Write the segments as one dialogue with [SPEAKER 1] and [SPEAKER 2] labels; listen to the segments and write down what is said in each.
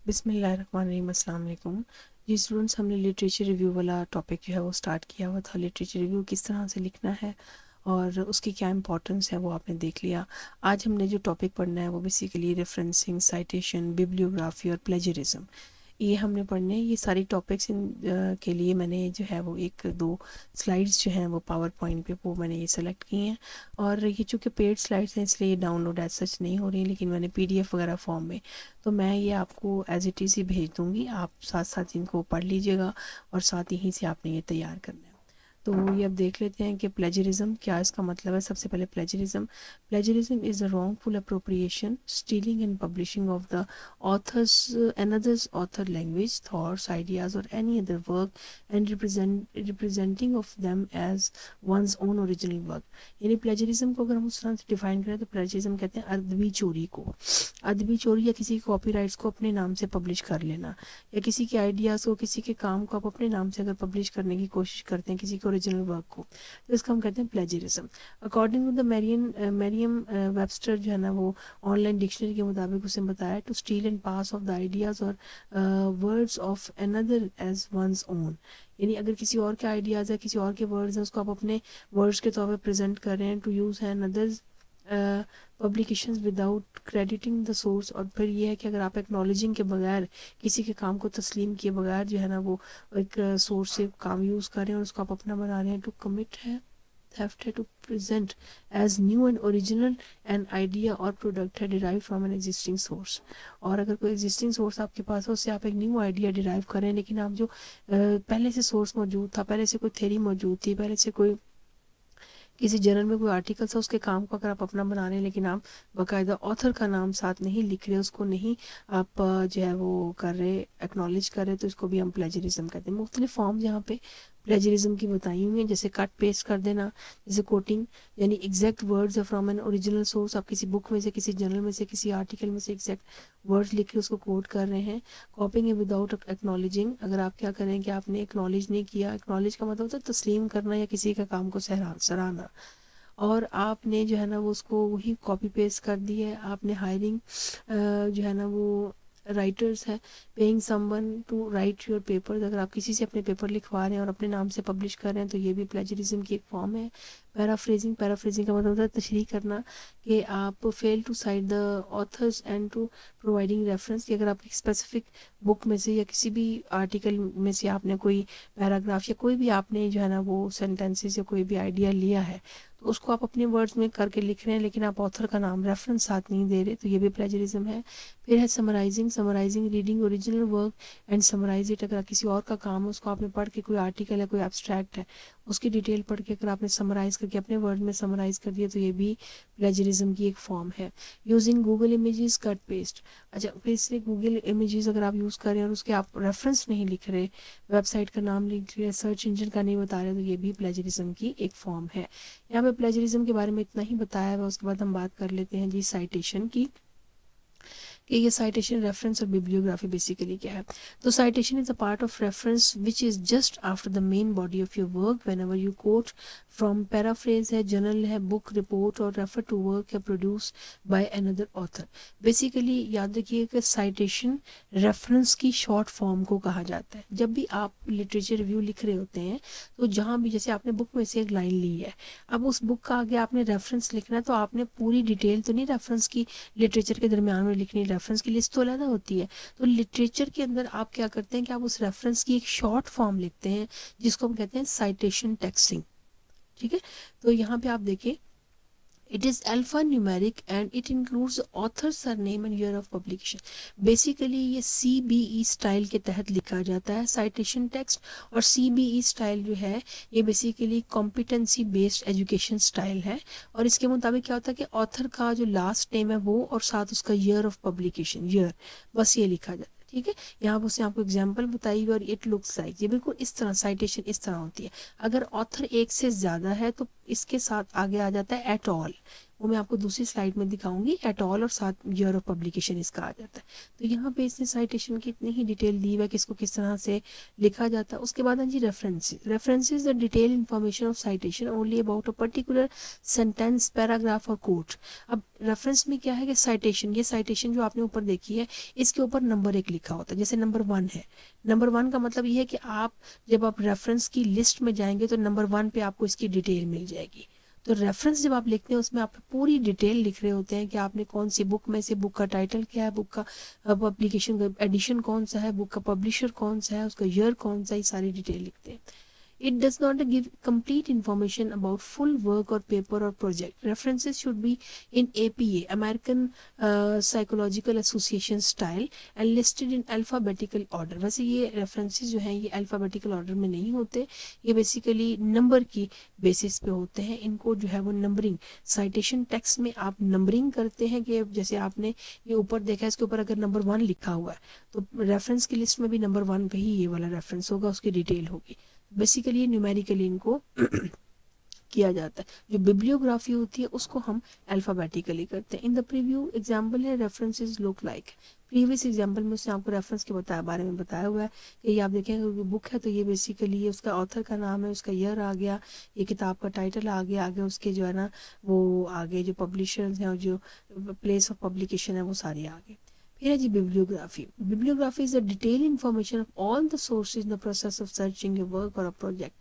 [SPEAKER 1] बिस्मिल्लाहिर्रहमानिर्रहीम, अस्सलाम वालेकुम। जी स्टूडेंट्स, हमने लिटरेचर रिव्यू वाला टॉपिक जो है वो स्टार्ट किया हुआ था। लिटरेचर रिव्यू किस तरह से लिखना है और उसकी क्या इंपॉर्टेंस है वो आपने देख लिया। आज हमने जो टॉपिक पढ़ना है वो बेसिकली रेफरेंसिंग, साइटेशन, बिब्लियोग्राफी और प्लेजरिज्म, ये हमने पढ़ने हैं। ये सारी टॉपिक्स के लिए मैंने जो है वो एक दो स्लाइड्स जो हैं वो पावर पॉइंट पे वो मैंने ये सेलेक्ट की हैं। और ये चूँकि पेड स्लाइड्स हैं इसलिए ये डाउनलोड एज सच नहीं हो रही, लेकिन मैंने पीडीएफ वगैरह फॉर्म में, तो मैं ये आपको एज इट इज़ ही भेज दूँगी। आप साथ साथ इनको पढ़ लीजिएगा और साथ ही से आपने ये तैयार करना है। तो ये अब देख लेते हैं कि प्लेजरिज्म क्या इसका मतलब है। सबसे पहले plagiarism is a wrongful appropriation, stealing and publishing of the author's another's author language, thoughts, ideas or any other work and representing of them as one's own original work। यानी प्लेजरिज्म को अगर हम उस तरह से डिफाइन करें तो plagiarism कहते हैं अदबी चोरी को। अदबी चोरी या किसी कॉपीराइट्स को अपने नाम से पब्लिश कर लेना, या किसी के आइडियाज़ को, किसी के काम को आप अपने नाम से अगर पब्लिश करने की कोशिश करते हैं, किसी के ओरिजिनल वर्क को, तो इसका हम कहते हैं plagiarism. According to the Merriam Webster जो है ना वो ऑनलाइन डिक्शनरी के मुताबिक उसने बताया to steal and pass off the ideas और words of another as one's own. यानी अगर किसी और के आइडियाज़ है, किसी और के वर्ड्स हैं, उसको आप अपने वर्ड्स के तौर पर प्रेजेंट कर रहे हैं, टू यूज़ है another's publications without crediting the source. और फिर ये है कि अगर आप एक्नॉलेजिंग के बगैर, किसी के काम को तस्लीम किए बगैर जो है ना वो एक सोर्स से काम यूज़ कर रहे हैं और उसको आप अपना बना रहे हैं, टू कमिट है theft है, to present as new and original an idea और प्रोडक्ट है derive from an existing source. और अगर कोई एग्जिस्टिंग सोर्स आपके पास है उससे आप एक न्यू आइडिया डिराइव करें, लेकिन आप जो पहले से सोर्स मौजूद था, पहले से कोई थ्योरी मौजूद थी, पहले से कोई किसी जर्नल में कोई आर्टिकल था, उसके काम को अगर आप अपना बना रहे हैं लेकिन आप बाकायदा ऑथर का नाम साथ नहीं लिख रहे, उसको नहीं आप जो है वो कर रहे, एक्नॉलेज कर रहे, तो इसको भी हम प्लेजरिज्म कहते हैं। मुख्तलिफ फॉर्म यहाँ पे प्लेजरिज्म की बताई हुई हैं, जैसे कट पेस्ट कर देना, जैसे कोटिंग, यानी exact words from an original source. आप किसी बुक में से, किसी जर्नल में से, किसी आर्टिकल में से एग्जैक्ट वर्ड्स लिख के उसको कोट कर रहे हैं। कॉपिंग है विदाउट एक्नॉलेजिंग, अगर आप क्या करें कि आपने एक्नॉलेज नहीं किया, एक्नॉलेज का मतलब होता है तस्लीम करना या किसी का काम को सराहना, और आपने जो है ना वो उसको वही कॉपी पेस्ट कर दी है। आपने हायरिंग जो है ना वो राइटर्स है, paying someone to write your papers, अगर आप किसी से अपने पेपर लिखवा रहे हैं और अपने नाम से पब्लिश कर रहे हैं तो ये भी प्लेजरिज्म की एक फॉर्म है। पैराफ्रेजिंग का मतलब होता है तशरीह करना, कि आप fail to cite the authors and to providing reference, कि अगर आप स्पेसिफिक बुक में से या किसी भी आर्टिकल में से आपने कोई पैराग्राफ या कोई भी आपने जो है ना वो सेंटेंसेस या कोई भी आइडिया लिया है, तो उसको आप अपने वर्ड्स में करके लिख रहे हैं लेकिन आप ऑथर का नाम रेफरेंस साथ नहीं दे रहे, तो ये भी प्लेजरिज्म है। फिर है summarising reading original work and summarise it, अगर किसी और का काम है उसको आपने पढ़ के, कोई आर्टिकल है, कोई एब्स्ट्रैक्ट है, उसकी डिटेल पढ़ के अगर आपने समराइज करके अपने वर्ड में समराइज कर दिया, तो ये भी प्लेजरिज्म की एक फॉर्म है। Using Google images cut paste, अच्छा फिर से गूगल इमेजेस अगर आप यूज़ कर रहे हैं और उसके आप रेफरेंस नहीं लिख रहे, वेबसाइट का नाम लिख रहे, सर्च इंजन का नहीं बता रहे, तो ये भी प्लेजरिज्म की एक फॉर्म है। यहाँ पे प्लेजरिज्म के बारे में इतना ही बताया हुआ, उसके बाद हम बात कर लेते हैं जी साइटेशन की, कि ये साइटेशन, रेफरेंस और बिब्लियोग्राफी बेसिकली क्या है। तो citation is a part of reference which is just after the main body of your work when ever you quote from, paraphrase है, जर्नल है, बुक, रिपोर्ट और रेफर टू वर्क है produce by another author. Basically याद रखिए कि citation reference की short form को कहा जाता है। जब भी आप लिटरेचर रिव्यू लिख रहे होते हैं तो जहाँ भी, जैसे आपने बुक में से एक लाइन ली है, अब उस बुक का आगे आपने रेफरेंस लिखना है, तो आपने पूरी डिटेल तो नहीं रेफरेंस की लिटरेचर के दरमियान में लिखनी, रेफरेंस की लिस्ट तो अलग होती है। तो लिटरेचर के अंदर आप क्या करते हैं कि आप उस रेफरेंस की एक शॉर्ट फॉर्म लिखते हैं जिसको हम कहते हैं साइटेशन टेक्स्टिंग। ठीक है, तो यहाँ पे आप देखिए, it is alphanumeric and it includes the author's surname and year of publication। Basically ये CBE स्टाइल के तहत लिखा जाता है साइटेशन टेक्स्ट। और CBE स्टाइल जो है ये basically competency based education style है, और इसके मुताबिक क्या होता है कि ऑथर का जो लास्ट नेम है वो और साथ उसका ईयर ऑफ पब्लिकेशन, ईयर, बस ये लिखा जाता है। ठीक है, यहाँ पर उसने आपको एग्जाम्पल बताई और इट लुक्स लाइक, ये बिल्कुल इस तरह साइटेशन इस तरह होती है। अगर ऑथर एक से ज़्यादा है तो इसके साथ आगे आ जाता है एट ऑल, वो मैं आपको दूसरी स्लाइड में दिखाऊंगी। एट ऑल और साथ ईयर ऑफ पब्लिकेशन इसका आ जाता है। तो यहाँ पे इसने साइटेशन की इतनी ही डिटेल दी हुआ है कि इसको किस तरह से लिखा जाता है। उसके बाद है जी references. References the detail information of citation only about a particular sentence, paragraph और कोट। अब रेफरेंस में क्या है कि साइटेशन, ये साइटेशन जो आपने ऊपर देखी है इसके ऊपर नंबर 1 लिखा होता है। जैसे नंबर 1 है, नंबर 1 का मतलब ये है कि आप जब आप रेफरेंस की लिस्ट में जाएंगे तो नंबर 1 पे आपको इसकी डिटेल मिल जाएगी। तो रेफरेंस जब आप लिखते हैं उसमें आप पूरी डिटेल लिख रहे होते हैं कि आपने कौन सी बुक में से, बुक का टाइटल क्या है, बुक का पब्लिकेशन का एडिशन कौन सा है, बुक का पब्लिशर कौन सा है, उसका ईयर कौन सा है, ये सारी डिटेल लिखते हैं। It does not give complete information about full work or paper or project. References should be in APA, American Psychological Association style, and listed in alphabetical order. वैसे ये references जो हैं ये alphabetical order में नहीं होते, ये basically number की basis पे होते हैं। इनको जो है वो numbering, citation text में आप numbering करते हैं कि जैसे आपने ये ऊपर देखा है, इसके ऊपर अगर नंबर 1 लिखा हुआ है तो रेफरेंस की लिस्ट में भी नंबर 1 पे ही ये वाला रेफरेंस होगा, उसकी डिटेल होगी। बेसिकली न्यूमेरिकली इनको किया जाता है। जो बिब्लियोग्राफी होती है उसको हम अल्फाबेटिकली करते हैं। इन द प्रीव्यू एग्जांपल है references look like. Previous example में उसने आपको रेफरेंस के बारे में बताया हुआ है कि ये आप देखेंगे बुक है तो ये बेसिकली ये उसका ऑथर का नाम है, उसका ईयर आ गया, ये किताब का टाइटल आ गया, आगे उसके जो है ना वो आगे जो पब्लिशर्स हैं और जो प्लेस ऑफ पब्लिकेशन है वो सारी आगे। फिर है जी bibliography. Bibliography is a detail information of all the sources in the process of searching a work और अ प्रोजेक्ट।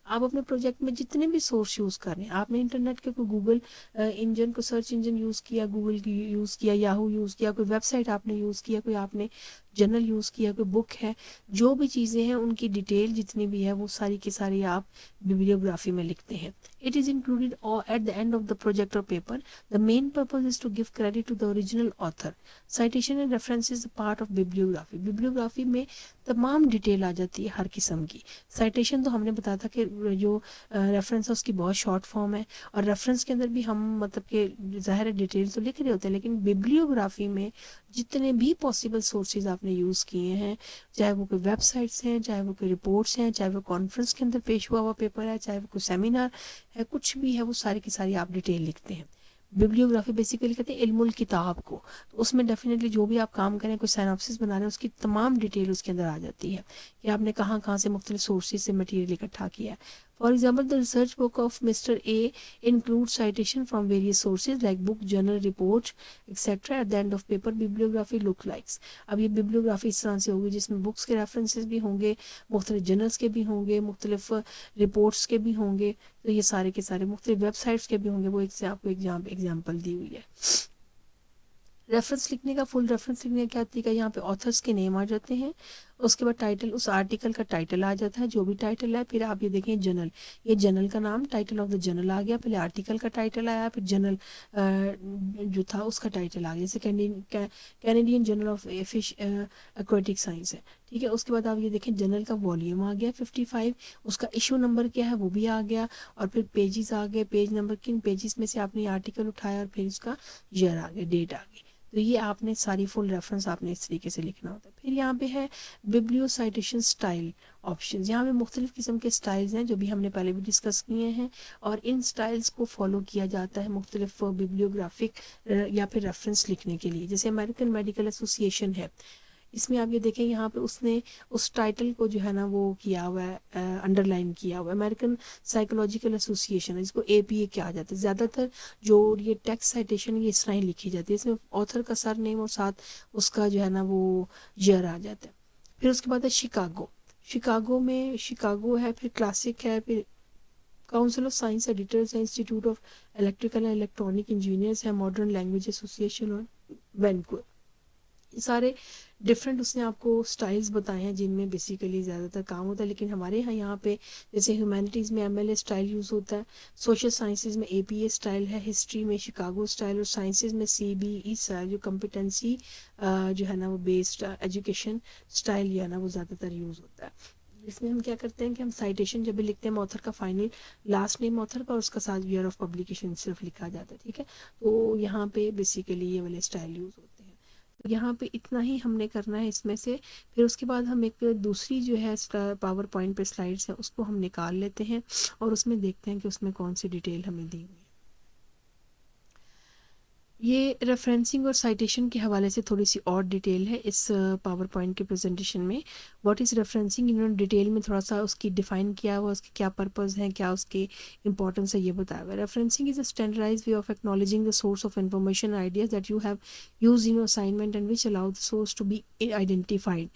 [SPEAKER 1] आप अपने प्रोजेक्ट में जितने भी सोर्स यूज़ कर रहे हैं, आपने इंटरनेट के कोई गूगल इंजन को सर्च इंजन यूज़ किया, गूगल की यूज़ किया, याहू यूज़ किया, कोई वेबसाइट आपने यूज़ किया, कोई आपने जर्नल यूज़ किया, कोई बुक है, जो भी चीज़ें हैं उनकी डिटेल जितनी भी है वो सारी की सारी आप बिब्लियोग्राफी में लिखते हैं। It is included at the end of the project और paper. The main purpose is to give credit to the original author. Citation and reference is part of bibliography. Bibliography में तमाम डिटेल आ जाती है हर किस्म की। साइटेशन तो हमने बताया था कि जो रेफरेंस है उसकी बहुत शॉर्ट फॉर्म है, और रेफरेंस के अंदर भी हम मतलब कि ज़ाहिर डिटेल तो लिख रहे होते हैं, लेकिन बिब्लियोग्राफी में जितने भी पॉसिबल सोर्सेज आपने यूज़ किए हैं, चाहे वो कोई वेबसाइट्स हैं, चाहे वो कोई रिपोर्ट्स हैं, चाहे वो कॉन्फ्रेंस के अंदर पेश हुआ पेपर है, चाहे वो कोई सेमिनार है, कुछ भी है, वो सारी की सारी आप डिटेल लिखते हैं। बिब्लियोग्राफी बेसिकली कहते हैं इल्मुल किताब को। तो उसमें डेफिनेटली जो भी आप काम करें, कोई साइनॉप्सिस बना रहे हैं, उसकी तमाम डिटेल उसके अंदर आ जाती है कि आपने कहाँ कहाँ से मुख्तलिफ सोर्सेज से मटेरियल इकट्ठा किया है। For example the research book of mister A include citation from various sources like book, journal, report etcetera. Eight the end of paper bibliography look likes. अब ये बिब्लियोग्राफी इस तरह से होगी जिसमें बुक्स के रेफरेंसेस भी होंगे, मुख्तलिफ जर्नल्स के भी होंगे, मुख्तलिफ रिपोर्ट्स के भी होंगे, तो ये सारे के सारे मुख्तलिफ वेबसाइट्स के भी होंगे। वो एक आपको एग्जाम्पल दी हुई है। रेफरेंस लिखने का, फुल रेफरेंस लिखने का क्या तरीका है, यहाँ पे ऑथर्स के नेम आ जाते हैं, उसके बाद टाइटल, उस आर्टिकल का टाइटल आ जाता है जो भी टाइटल है। फिर आप ये देखें जर्नल, ये जर्नल का नाम, टाइटल ऑफ द जर्नल आ गया, पहले आर्टिकल का टाइटल आया, फिर जर्नल जो था उसका टाइटल आ गया। जैसे Canadian journal of fish aquatic science है, ठीक है। उसके बाद आप ये देखें जर्नल का वॉल्यूम आ गया 55, उसका इशू नंबर क्या है वो भी आ गया, और फिर पेजेस आ गए, पेज नंबर, किन पेजेस में से आपने आर्टिकल उठाया, और फिर उसका ईयर आ गया, डेट आ गई। तो ये आपने सारी फुल रेफरेंस आपने इस तरीके से लिखना होता है। फिर यहाँ पे है बिब्लियो साइटेशन स्टाइल ऑप्शन। यहाँ पे मुख्तलिफ किस्म के स्टाइल्स हैं जो भी हमने पहले भी डिस्कस किए हैं, और इन स्टाइल्स को फॉलो किया जाता है मुख्तलिफ बिब्लियोग्राफिक या फिर रेफरेंस लिखने के लिए। जैसे अमेरिकन मेडिकल एसोसिएशन है, इसमें आप ये देखें यहाँ पे उसने उस टाइटल को जो है ना वो किया हुआ है, अंडरलाइन किया हुआ है। अमेरिकन साइकोलॉजिकल एसोसिएशन है, जिसको APA कहा जाता है। ज़्यादातर जो ये टेक्स्ट साइटेशन ये इस तरह ही लिखी जाती है, इसमें ऑथर का सर नेम और साथ उसका जो है ना वो ईयर आ जाता है। फिर उसके बाद है शिकागो। शिकागो में शिकागो है, फिर क्लासिक है, फिर काउंसिल ऑफ साइंस एडिटर्स है, institute of electrical and electronic engineers है, मॉडर्न लैंग्वेज एसोसिएशन और वैनकूवर। ये सारे डिफरेंट उसने आपको स्टाइल्स बताए हैं जिनमें बेसिकली ज़्यादातर काम होता है। लेकिन हमारे यहाँ पे जैसे ह्यूमैनिटीज़ में MLA स्टाइल यूज़ होता है, सोशल साइंसेज में APA स्टाइल है, हिस्ट्री में शिकागो स्टाइल, और साइंसेज में CBE स्टाइल, जो कम्पिटेंसी जो है ना वो बेस्ड एजुकेशन स्टाइल जो है ना वो ज़्यादातर यूज़ होता है। इसमें हम क्या करते हैं कि हम साइटेशन जब भी लिखते हैं ऑथर का फाइनल लास्ट नेम ऑथर का और उसका साथ ईयर ऑफ पब्लिकेशन सिर्फ लिखा जाता है, ठीक है। तो यहाँ पे बेसिकली ये वाले स्टाइल यूज़ होते हैं। यहाँ पे इतना ही हमने करना है इसमें से। फिर उसके बाद हम एक दूसरी जो है पावर पॉइंट पे स्लाइड्स है उसको हम निकाल लेते हैं और उसमें देखते हैं कि उसमें कौन सी डिटेल हमें दी हुई है। ये रेफरेंसिंग और साइटेशन के हवाले से थोड़ी सी और डिटेल है इस पावर पॉइंट के प्रेजेंटेशन में। व्हाट इज़ रेफरेंसिंग, इन्होंने डिटेल में थोड़ा सा उसकी डिफाइन किया हुआ, उसके क्या पर्पस हैं, क्या उसके इंपॉर्टेंस है, ये बताया हुआ है। Referencing is a standardise way of acknowledging the source of information ideas that you have use in your assignment and which allow the source to be identified.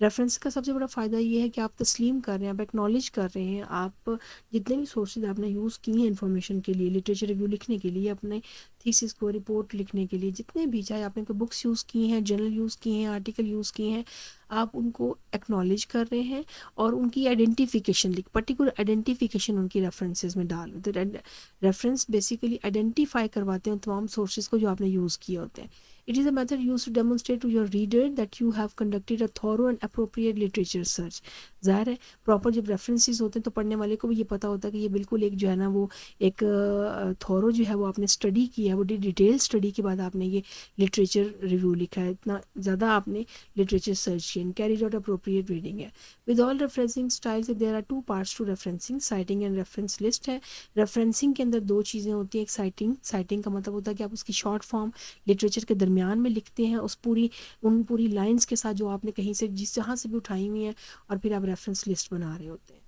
[SPEAKER 1] Reference का सबसे बड़ा फ़ायदा ये है कि आप तस्लीम कर रहे हैं, आप एक्नॉलेज कर रहे हैं, आप जितने भी सोर्सेज आपने यूज़ किए हैं इन्फॉर्मेशन के लिए, लिटरेचर रिव्यू लिखने के लिए, अपने थीसिस को रिपोर्ट लिखने के लिए, जितने भी, चाहे आपने कोई बुक्स यूज़ की हैं, जर्नल यूज़ किए हैं, आर्टिकल यूज़ किए हैं, आप उनको एक्नॉलेज कर रहे हैं और उनकी आइडेंटिफिकेशन लिख, पर्टिकुलर आइडेंटिफिकेशन उनकी रेफरेंसेस में डाल तो रेफरेंस बेसिकली आइडेंटिफाई करवाते हैं तमाम सोर्सेज को जो आपने यूज़ किए होते हैं। It is a method used to demonstrate to your reader that you have conducted a thorough and appropriate literature search. ज़ाहिर है प्रॉपर जब रेफरेंसेस होते हैं तो पढ़ने वाले को भी ये पता होता है कि ये बिल्कुल एक जो है ना वो एक थॉरो जो है वो आपने स्टडी किया है, वो डिटेल स्टडी के बाद आपने ये लिटरेचर रिव्यू लिखा है, इतना ज़्यादा आपने लिटरेचर सर्च किया, कैरीड आउट अप्रोप्रिएट रीडिंग है। With all referencing styles there are two parts to referencing, citing and reference list है। रेफरेंसिंग के अंदर दो चीज़ें होती हैं, एक साइटिंग का मतलब होता है कि आप उसकी शॉर्ट फॉर्म लिटरेचर के दरमियान में लिखते हैं, उन पूरी लाइंस के साथ जो आपने कहीं से जिस जहाँ से भी उठाई हुई हैं, और फिर आप रेफरेंस लिस्ट बना रहे होते हैं।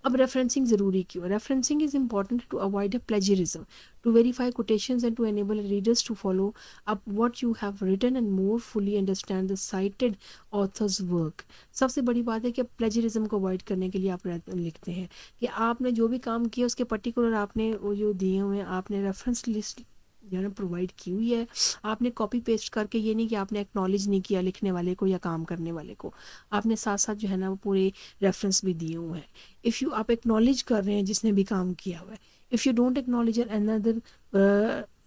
[SPEAKER 1] अब रेफरेंसिंग ज़रूरी क्यों है? Referencing is important to avoid a plagiarism, to verify quotations and to enable readers to follow up what you have written and more fully understand the cited authors work. सबसे बड़ी बात है कि प्लेजरिज्म को avoid करने के लिए आप लिखते हैं कि आपने जो भी काम किया उसके पर्टिकुलर आपने वो जो दिए हुए हैं आपने रेफरेंस लिस्ट जो है ना प्रोवाइड की हुई है। आपने कॉपी पेस्ट करके, ये नहीं कि आपने एक्नॉलेज नहीं किया लिखने वाले को या काम करने वाले को, आपने साथ साथ जो है ना वो पूरे रेफरेंस भी दिए हुए हैं। इफ़ यू आप एक्नॉलेज कर रहे हैं जिसने भी काम किया हुआ है, if you don't acknowledge another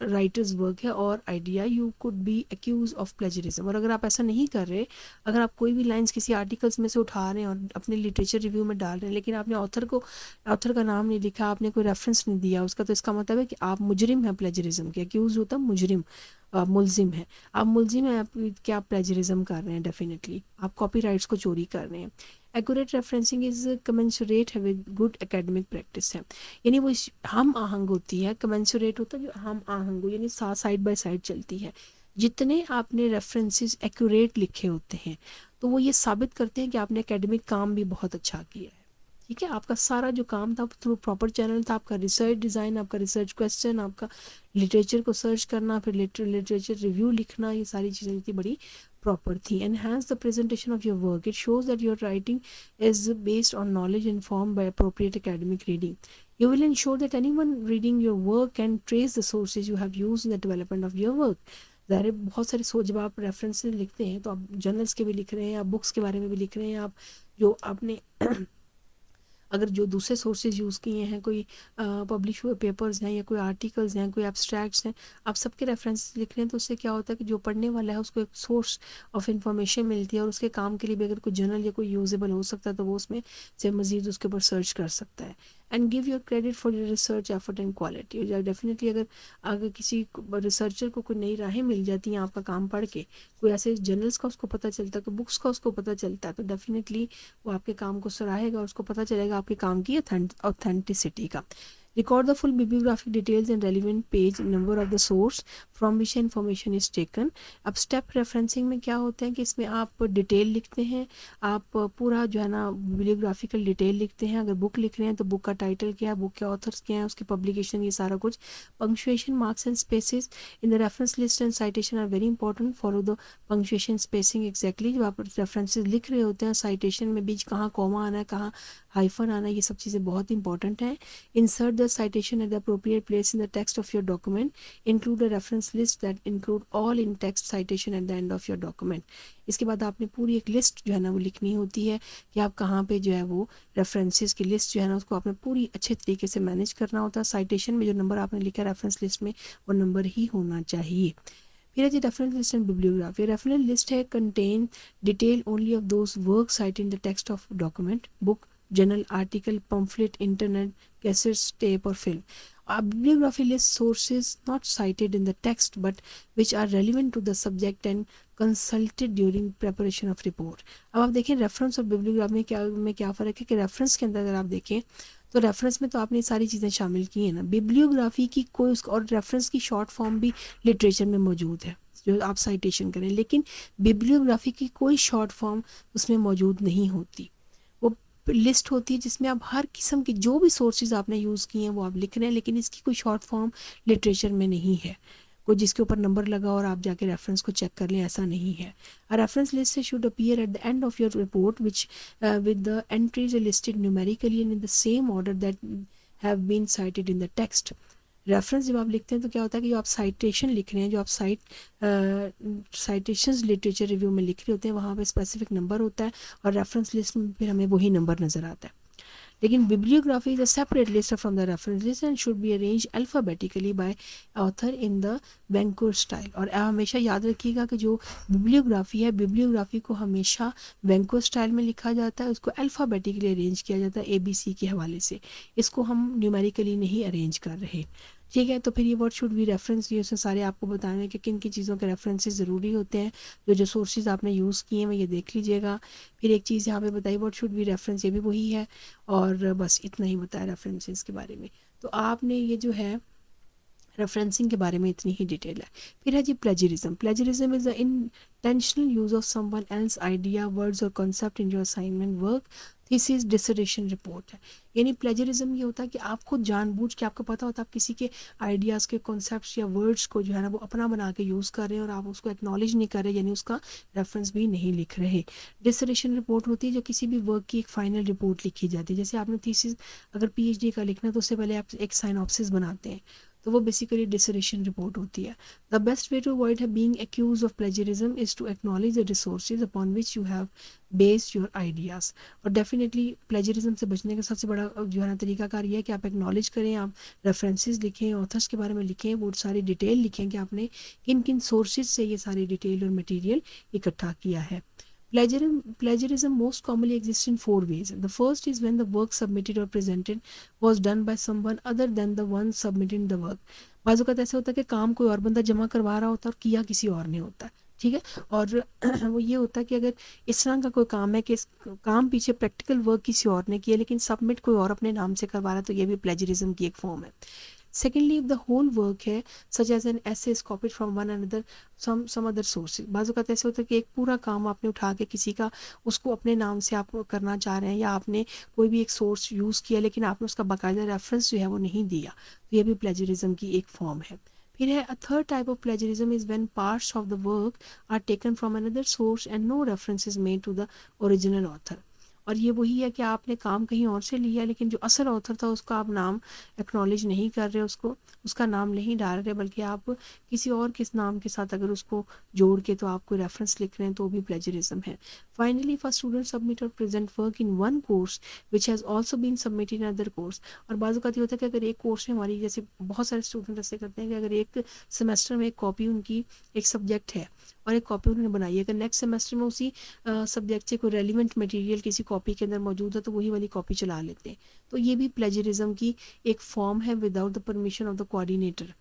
[SPEAKER 1] writer's work है और idea, you could be accuse of plagiarism. और अगर आप ऐसा नहीं कर रहे, अगर आप कोई भी लाइंस किसी आर्टिकल्स में से उठा रहे हैं और अपने लिटरेचर रिव्यू में डाल रहे हैं लेकिन आपने ऑथर का नाम नहीं लिखा, आपने कोई रेफरेंस नहीं दिया उसका, तो इसका मतलब है कि आप मुजरिम हैं प्लेजरिज्म के। एक्यूज होता है मुजरिम, मुलजिम है, आप मुलजिम हैं, आप क्या आप प्लेजरिज्म कर रहे हैं, डेफिनेटली आप कॉपीराइट्स को चोरी कर रहे हैं। Accurate referencing is commensurate with good academic practice है, यानी वो हम आहंग होती है, कमेंसुरेट होता है जो हम आहंग हो, यानी साथ साइड बाय साइड चलती है। जितने आपने रेफरेंसेस एक्यूरेट लिखे होते हैं तो वो ये साबित करते हैं कि आपने एकेडमिक काम भी बहुत अच्छा किया है। ठीक है, आपका सारा जो काम था थ्रू प्रॉपर चैनल था, आपका रिसर्च डिज़ाइन, आपका रिसर्च क्वेश्चन, आपका लिटरेचर को सर्च करना, फिर लिटरेचर रिव्यू लिखना, ये सारी चीज़ें थी बड़ी प्रॉपर थी। Enhance the presentation of your work, it shows that your writing is based on knowledge informed by appropriate academic reading. You will ensure that anyone reading your work can trace the sources you have used in the development of your work. ज़ाहिर है बहुत सारी सोच, जब आप references लिखते हैं तो आप जर्नल्स के भी लिख रहे हैं, आप बुक्स के बारे में भी लिख रहे हैं, आप जो आपने अगर जो दूसरे सोर्सेज यूज़ किए हैं, कोई पब्लिश हुए पेपर्स हैं या कोई आर्टिकल्स हैं, कोई एब्स्ट्रैक्ट्स हैं, आप सबके रेफरेंस लिख रहे हैं, तो उससे क्या होता है कि जो पढ़ने वाला है उसको एक सोर्स ऑफ इंफॉर्मेशन मिलती है और उसके काम के लिए भी अगर कोई जर्नल या कोई यूजेबल हो सकता है तो वो उसमें से मज़ीद उसके ऊपर सर्च कर सकता है। And give your credit for your research effort and quality. Definitely अगर अगर किसी रिसर्चर को कोई नई राहें मिल जाती हैं आपका काम पढ़ के, कोई ऐसे जर्नल्स का उसको पता चलता है, कोई बुक्स का उसको पता चलता है, तो डेफिनेटली वो आपके काम को सराहेगा और उसको पता चलेगा आपके काम की ऑथेंटिसिटी का। Record the full bibliographic details and relevant page number of the source from which information is taken. अब स्टेप रेफरेंसिंग में क्या होता है कि इसमें आप डिटेल लिखते हैं, आप पूरा जो है ना बिbliographical डिटेल लिखते हैं। अगर बुक लिख रहे हैं तो बुक का टाइटल क्या है, बुक के ऑथर्स क्या है, उसकी पब्लिकेशन, ये सारा कुछ। Punctuation marks and spaces in the reference list and citation are very important. Follow the punctuation spacing exactly. जब आप रेफरेंसेज लिख रहे होते हैं साइटेशन में बीच कहाँ कॉमा आना है, कहाँ हाइफन आना, ये सब चीज़ें बहुत इंपॉर्टेंट हैं। Insert the citation at the appropriate place in the text of your document. Include a reference list that include all in text citation at the end of your document. इसके बाद आपने पूरी एक लिस्ट जो है ना वो लिखनी होती है कि आप कहाँ पे जो है वो रेफरेंसेस की लिस्ट जो है ना उसको आपने पूरी अच्छे तरीके से मैनेज करना होता है। साइटेशन में जो नंबर आपने लिखा रेफरेंस लिस्ट में वो नंबर ही होना चाहिए। फिर है जी reference list and bibliography. Reference list है contain detail only of those work cite in the text of document, book, journal article, pamphlet, internet, cassettes, tape or film. A bibliography lists sources not cited in the text but which are relevant to the subject and consulted during preparation of report. अब आप देखें reference और bibliography में क्या फ़र्क है कि reference के अंदर अगर आप देखें तो रेफरेंस में तो आपने सारी चीज़ें शामिल की हैं ना, बिब्लियोग्राफी की कोई और रेफरेंस की शॉर्ट फॉर्म भी लिटरेचर में मौजूद है जो आप साइटेशन करें, लेकिन बिब्लियोग्राफी की कोई शॉर्ट फॉर्म उसमें मौजूद नहीं होती. वो लिस्ट होती है जिसमें आप हर किस्म की जो भी सोर्सेज आपने यूज़ किए हैं वो आप लिख रहे हैं, लेकिन इसकी कोई शॉर्ट फॉर्म लिटरेचर में नहीं है कोई जिसके ऊपर नंबर लगा और आप जाके रेफरेंस को चेक कर लें, ऐसा नहीं है. A reference list should appear at the end of your report which with the entries listed numerically and in the same order that have been cited in the text. Reference जब आप लिखते हैं तो क्या होता है कि जो आप साइटेशन लिख रहे हैं, जो आप साइटेशंस लिटरेचर रिव्यू में लिख रहे होते हैं, वहाँ पे स्पेसिफिक नंबर होता है और रेफरेंस लिस्ट में फिर हमें वही नंबर नज़र आता है. लेकिन bibliography is a separate list from the reference list and should be arrange alphabetically by author in the Vancouver style. और हमेशा याद रखिएगा कि जो बिब्लियोग्राफी है, बिब्लियोग्राफी को हमेशा वेंकोर स्टाइल में लिखा जाता है, उसको अल्फ़ाबेटिकली अरेंज किया जाता है ABC के हवाले से. इसको हम न्यूमेरिकली नहीं अरेंज कर रहे. ठीक है, तो फिर ये व्हाट शुड बी रेफरेंस, ये उसमें सारे आपको बताने कि किन किन चीज़ों के रेफरेंसेस ज़रूरी होते हैं. जो जो सोर्सेज आपने यूज़ किए हैं वो ये देख लीजिएगा. फिर एक चीज़ यहाँ पे बताई व्हाट शुड बी रेफरेंस, ये भी वही है. और बस इतना ही बताया रेफरेंसेस के बारे में. तो आपने ये जो है रेफरेंसिंग के बारे में इतनी ही डिटेल है. फिर है जी plagiarism. Plagiarism is the intentional use of someone else idea, words और concept in your assignment work, thesis, dissertation, report है. यानी प्लेजरिज्म ये होता है कि आप खुद जानबूझ के, आपको पता होता है आप किसी के आइडियाज़ के कॉन्सेप्ट्स या वर्ड्स को जो है ना वो अपना बना के यूज़ कर रहे हैं और आप उसको एक्नॉलेज नहीं कर रहे, यानी उसका रेफरेंस भी नहीं लिख रहे. डिसर्टेशन रिपोर्ट होती है जो किसी भी वर्क की एक फाइनल रिपोर्ट लिखी जाती है. जैसे आपने थीसिस अगर PhD का लिखना है तो उससे पहले आप एक साइनॉप्सिस बनाते हैं, तो वो बेसिकली डिसर्टेशन रिपोर्ट होती है. The best way to avoid being accuse of plagiarism is to acknowledge the resources upon which you have based your ideas. और डेफिनेटली प्लेजरिज्म से बचने का सबसे बड़ा जो है ना तरीकाकार ये है कि आप एक्नॉलेज करें, आप रेफरेंसेस लिखें, ऑथर्स के बारे में लिखें, वो सारी डिटेल लिखें कि आपने किन किन सोर्सेज से ये सारी डिटेल और मटेरियल इकट्ठा किया है. Plagiarism most commonly exists in four ways. The first is when the work submitted or presented was done by someone other than the one submitting the work. बाज़ औक़ात ऐसे होता है कि काम कोई और बंदा जमा करवा रहा होता है और किया किसी और ने होता है. ठीक है, और वो ये होता है कि अगर इस तरह का कोई काम है कि इस काम पीछे प्रैक्टिकल वर्क किसी और ने किया लेकिन सबमिट कोई और अपने नाम से करवा रहा है, तो ये भी प्लेजरिज्म की एक फॉर्म है. Secondly, if the whole work है such as an essay is copied from one another some other sources. बाज़ औक़ात ऐसे होता है कि एक पूरा काम आपने उठा के किसी का उसको अपने नाम से आप करना चाह रहे हैं, या आपने कोई भी एक सोर्स यूज़ किया लेकिन आपने उसका बाकायदा रेफरेंस जो है वो नहीं दिया, तो ये भी प्लेजरिज्म की एक फॉर्म है. फिर है a third type of plagiarism is when parts of the work are taken from another source and no reference is made to the original author. और ये वही है कि आपने काम कहीं और से लिया लेकिन जो असल ऑथर था उसका आप नाम एक्नॉलेज नहीं कर रहे, उसको उसका नाम नहीं डाल रहे, बल्कि आप किसी और किस नाम के साथ अगर उसको जोड़ के तो आप कोई रेफरेंस लिख रहे हैं, तो भी प्लेजरिज्म है. फाइनली फॉर स्टूडेंट सबमिट और present work in one course which has also been submitted in other course. और बाज़ औक़ात ये होता है कि अगर एक कोर्स में हमारी, जैसे बहुत सारे स्टूडेंट ऐसे करते हैं कि अगर एक सेमेस्टर में एक कॉपी उनकी एक सब्जेक्ट है और एक कॉपी उन्होंने बनाई है, अगर नेक्स्ट सेमेस्टर में उसी सब्जेक्ट से कोई रेलिवेंट मटेरियल किसी कॉपी के अंदर मौजूद है तो वही वाली कॉपी चला लेते हैं, तो ये भी प्लेजरिज्म की एक फॉर्म है without the permission of the coordinator.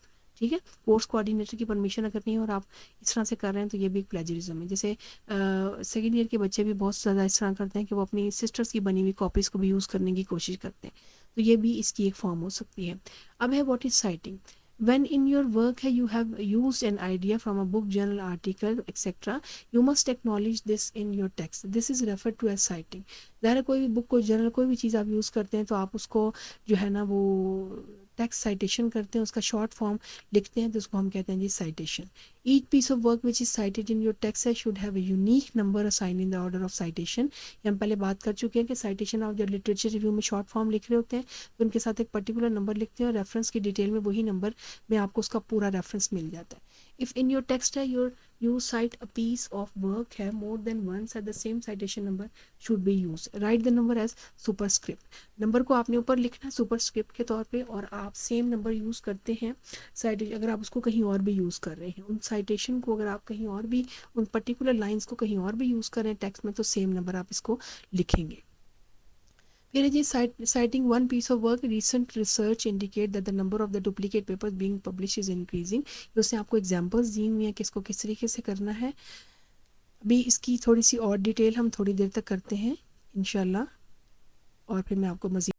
[SPEAKER 1] ठीक है, कोर्स कोऑर्डिनेटर की परमिशन अगर नहीं है और आप इस तरह से कर रहे हैं तो ये भी एक प्लेजरिज्म है. जैसे सेकेंड ईयर के बच्चे भी बहुत ज़्यादा इस तरह करते हैं कि वो अपनी सिस्टर्स की बनी हुई कॉपीज़ को भी यूज़ करने की कोशिश करते हैं, तो ये भी इसकी एक फॉर्म हो सकती है. अब है what is citing. When in your work you have used an idea from a book, journal, article, etc., you must acknowledge this in your text. This is referred to as citing. ज़ाहिर है कोई भी book, कोई journal, कोई भी चीज़ आप use करते हैं तो आप उसको जो है ना वो टेक्स्ट साइटेशन करते हैं, उसका शॉर्ट फॉर्म लिखते हैं, तो उसको हम कहते हैं जी citation. Each piece of work which is cited in your text should have a unique number assign in the order of citation. हम पहले बात कर चुके हैं कि साइटेशन आप जब लिटरेचर रिव्यू में शॉर्ट फॉर्म लिख रहे होते हैं तो उनके साथ एक पर्टिकुलर नंबर लिखते हैं और रेफरेंस की डिटेल में वही नंबर में आपको उसका पूरा रेफरेंस मिल जाता है. इफ़ इन योर टेक्स्ट है you cite a piece of work है more than once at the same citation number should be used. Write the number as superscript. Number को आपने ऊपर लिखना है सुपरस्क्रिप्ट के तौर पे, और आप सेम नंबर यूज़ करते हैं साइटेशन अगर आप उसको कहीं और भी यूज़ कर रहे हैं. उन साइटेशन को अगर आप कहीं और भी, उन पर्टिकुलर लाइंस को कहीं और भी यूज़ कर रहे हैं टेक्स्ट में, तो सेम नंबर आप इसको लिखेंगे. फिर है जी citing one piece of work, recent research indicate that the number of the duplicate papers being published is increasing। उसने आपको एग्जांपल्स दी हुई हैं कि इसको किस तरीके से करना है। अभी इसकी थोड़ी सी और डिटेल हम थोड़ी देर तक करते हैं इंशाल्लाह, और फिर मैं आपको मज़ीद